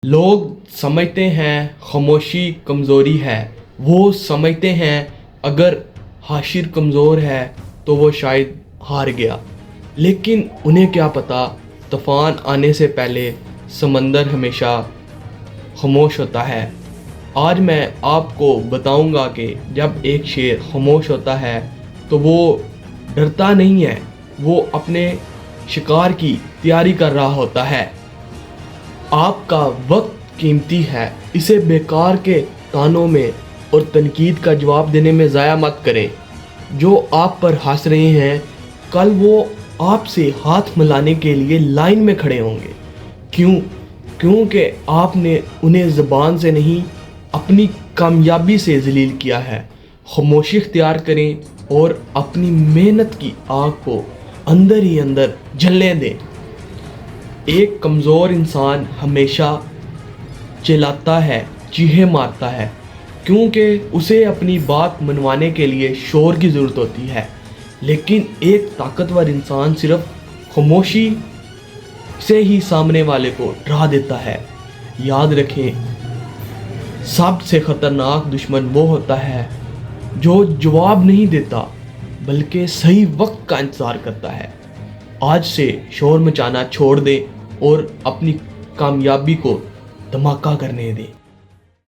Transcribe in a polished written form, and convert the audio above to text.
لوگ سمجھتے ہیں خاموشی کمزوری ہے، وہ سمجھتے ہیں اگر حاشر کمزور ہے تو وہ شاید ہار گیا، لیکن انہیں کیا پتہ طوفان آنے سے پہلے سمندر ہمیشہ خاموش ہوتا ہے۔ آج میں آپ کو بتاؤں گا کہ جب ایک شیر خاموش ہوتا ہے تو وہ ڈرتا نہیں ہے، وہ اپنے شکار کی تیاری کر رہا ہوتا ہے۔ آپ کا وقت قیمتی ہے، اسے بیکار کے طعنوں میں اور تنقید کا جواب دینے میں ضائع مت کریں۔ جو آپ پر ہنس رہے ہیں کل وہ آپ سے ہاتھ ملانے کے لیے لائن میں کھڑے ہوں گے۔ کیونکہ آپ نے انہیں زبان سے نہیں اپنی کامیابی سے ذلیل کیا ہے۔ خاموشی اختیار کریں اور اپنی محنت کی آگ کو اندر ہی اندر جلنے دیں۔ ایک کمزور انسان ہمیشہ چلاتا ہے، چیخیں مارتا ہے، کیونکہ اسے اپنی بات منوانے کے لیے شور کی ضرورت ہوتی ہے، لیکن ایک طاقتور انسان صرف خاموشی سے ہی سامنے والے کو ڈرا دیتا ہے۔ یاد رکھیں، سب سے خطرناک دشمن وہ ہوتا ہے جو جواب نہیں دیتا بلکہ صحیح وقت کا انتظار کرتا ہے۔ آج سے شور مچانا چھوڑ دیں اور اپنی کامیابی کو دھماکہ کرنے دیں۔